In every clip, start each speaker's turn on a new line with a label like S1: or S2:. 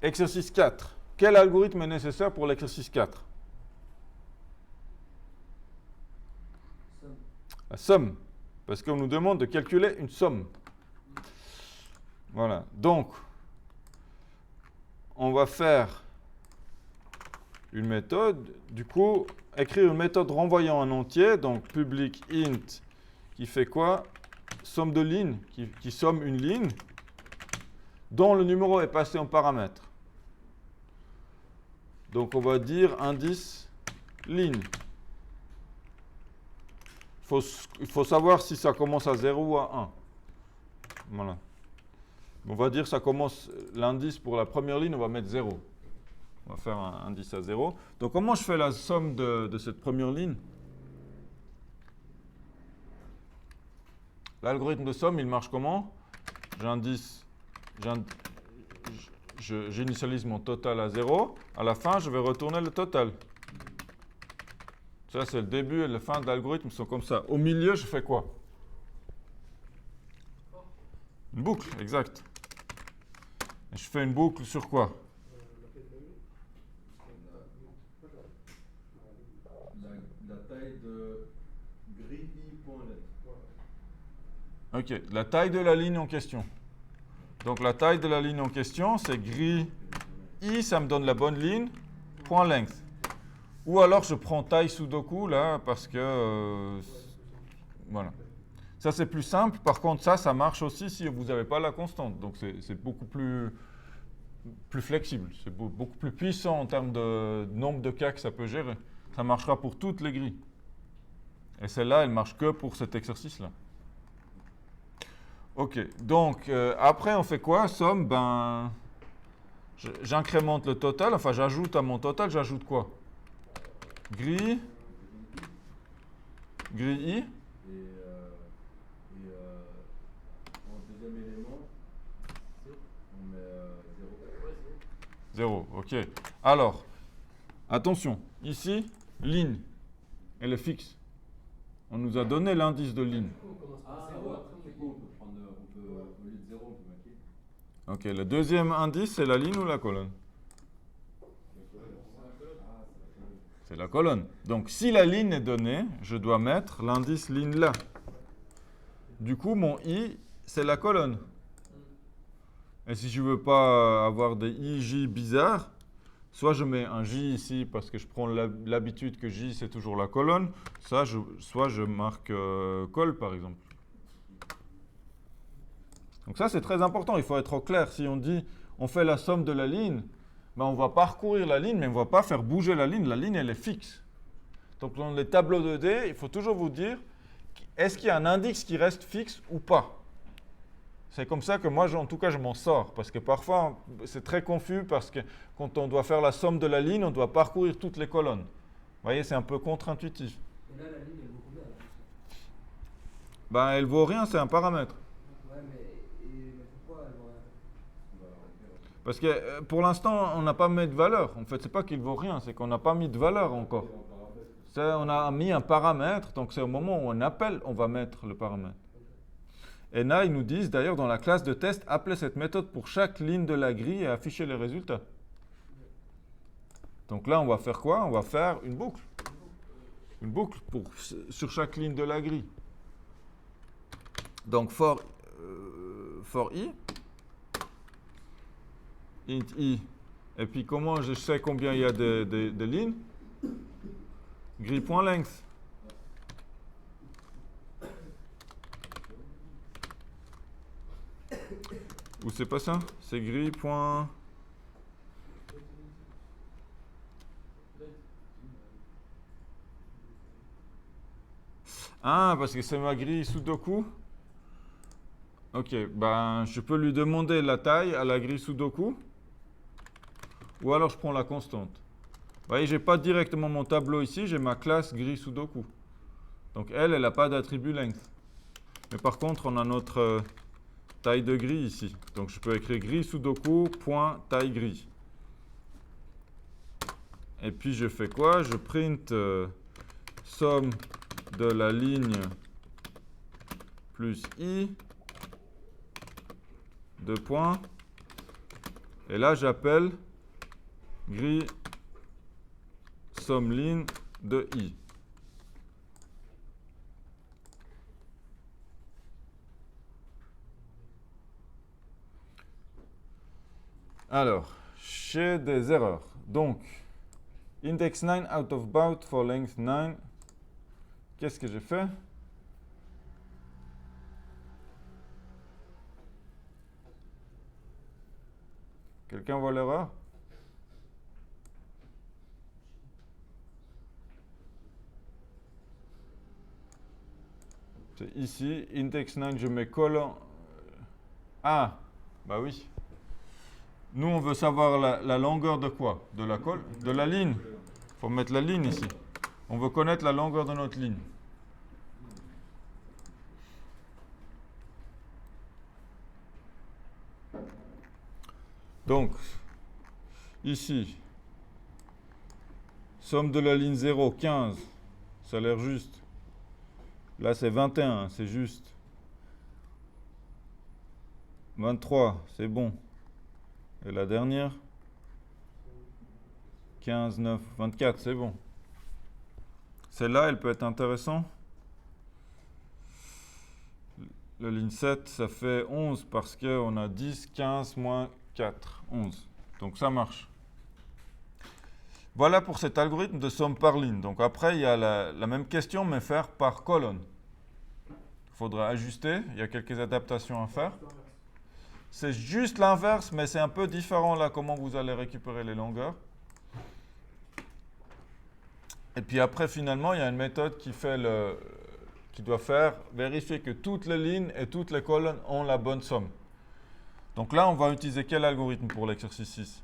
S1: Exercice 4. Quel algorithme est nécessaire pour l'exercice 4? La somme. Parce qu'on nous demande de calculer une somme. Voilà. Donc, on va faire une méthode. Du coup, écrire une méthode renvoyant un entier. Donc, public int qui fait quoi? Somme de lignes, qui somme une ligne dont le numéro est passé en paramètre. Donc, on va dire indice ligne. Il faut savoir si ça commence à 0 ou à 1. Voilà. On va dire ça commence, l'indice pour la première ligne, on va mettre 0. On va faire un indice à 0. Donc, comment je fais la somme de cette première ligne? L'algorithme de somme, il marche comment? J'initialise mon total à 0. À la fin, je vais retourner le total. Ça, c'est le début et la fin de l'algorithme sont comme ça. Au milieu, je fais quoi? Une boucle, exact. Et je fais une boucle sur quoi?
S2: La taille de gris.let.
S1: Ok, la taille de la ligne en question. Donc la taille de la ligne en question, c'est gris i, ça me donne la bonne ligne, point length. Ou alors je prends taille Sudoku là, parce que voilà. Ça c'est plus simple. Par contre, ça marche aussi si vous n'avez pas la constante. Donc c'est beaucoup plus flexible. C'est beaucoup plus puissant en termes de nombre de cas que ça peut gérer. Ça marchera pour toutes les grilles. Et celle-là, elle marche que pour cet exercice-là. Ok, donc après on fait quoi? Somme, ben j'incrémente le total, enfin j'ajoute à mon total, j'ajoute quoi? Gris i.
S2: Et en deuxième élément, on met 0.
S1: 0, ok. Alors, attention, ici, ligne, elle est fixe. On nous a donné l'indice de ligne.
S2: Au lieu de 0, on peut marquer.
S1: Ok, le deuxième indice, c'est la ligne ou la colonne? C'est la colonne. Donc, si la ligne est donnée, je dois mettre l'indice ligne là. Du coup, mon i, c'est la colonne. Et si je ne veux pas avoir des i, j bizarres, soit je mets un j ici parce que je prends l'habitude que j, c'est toujours la colonne. Soit je marque col, par exemple. Donc ça, c'est très important. Il faut être au clair. Si on dit, on fait la somme de la ligne, ben on va parcourir la ligne, mais on ne va pas faire bouger la ligne. La ligne, elle est fixe. Donc dans les tableaux de D, il faut toujours vous dire, est-ce qu'il y a un index qui reste fixe ou pas? C'est comme ça que moi, en tout cas, je m'en sors. Parce que parfois, c'est très confus parce que quand on doit faire la somme de la ligne, on doit parcourir toutes les colonnes. Vous voyez, c'est un peu contre-intuitif.
S3: Et là, la ligne, elle vaut combien là?
S1: Ben, elle vaut rien, c'est un paramètre.
S3: Ouais, mais pourquoi elle vaut rien?
S1: Parce que pour l'instant, on n'a pas mis de valeur. En fait, c'est pas qu'il vaut rien, c'est qu'on n'a pas mis de valeur encore. On a mis un paramètre, donc c'est au moment où on appelle, on va mettre le paramètre. Et là, ils nous disent, d'ailleurs, dans la classe de test, appelez cette méthode pour chaque ligne de la grille et afficher les résultats. Donc là, on va faire quoi? On va faire une boucle. Une boucle sur chaque ligne de la grille. Donc, for i, int i, et puis comment je sais combien il y a de lignes? Grille.length. Ou c'est pas ça? C'est grille. Ah, parce que c'est ma grille Sudoku. Ok, ben je peux lui demander la taille à la grille Sudoku. Ou alors je prends la constante. Vous voyez, je n'ai pas directement mon tableau ici, j'ai ma classe grille Sudoku. Donc elle n'a pas d'attribut length. Mais par contre, on a notre taille de grille ici. Donc je peux écrire grille Sudoku.taille grille. Et puis je fais quoi? Je print somme de la ligne plus i, 2 points, Et là, j'appelle grille somme ligne de I. Alors, j'ai des erreurs. Donc, index 9 out of bound for length 9. Qu'est-ce que j'ai fait? Quelqu'un voit l'erreur? C'est ici, index 9, je mets colon. Ah, bah oui. Nous, on veut savoir la longueur de quoi? De la colle? De la ligne. Il faut mettre la ligne ici. On veut connaître la longueur de notre ligne. Donc, ici, somme de la ligne 0, 15. Ça a l'air juste. Là, c'est 21, c'est juste. 23, c'est bon. Et la dernière 15, 9, 24, c'est bon. Celle-là, elle peut être intéressante. La ligne 7, ça fait 11 parce qu'on a 10, 15, moins 4, 11. Donc ça marche. Voilà pour cet algorithme de somme par ligne. Donc après, il y a la même question, mais faire par colonne. Il faudra ajuster. Il y a quelques adaptations à faire. C'est juste l'inverse, mais c'est un peu différent là, comment vous allez récupérer les longueurs. Et puis après, finalement, il y a une méthode qui doit vérifier que toutes les lignes et toutes les colonnes ont la bonne somme. Donc là, on va utiliser quel algorithme pour l'exercice 6?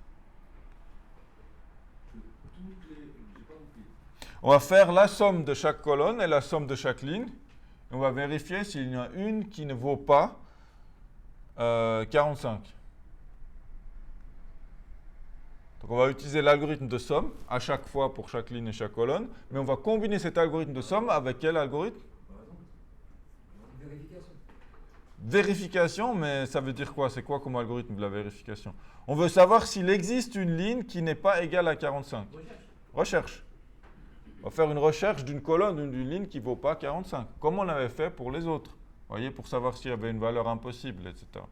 S1: On va faire la somme de chaque colonne et la somme de chaque ligne. Et on va vérifier s'il y en a une qui ne vaut pas 45. Donc on va utiliser l'algorithme de somme à chaque fois pour chaque ligne et chaque colonne. Mais on va combiner cet algorithme de somme avec quel algorithme?
S3: Vérification.
S1: Vérification, mais ça veut dire quoi? C'est quoi comme algorithme de la vérification? On veut savoir s'il existe une ligne qui n'est pas égale à 45. Recherche. On va faire une recherche d'une colonne ou d'une ligne qui ne vaut pas 45, comme on avait fait pour les autres. Vous voyez, pour savoir s'il y avait une valeur impossible, etc.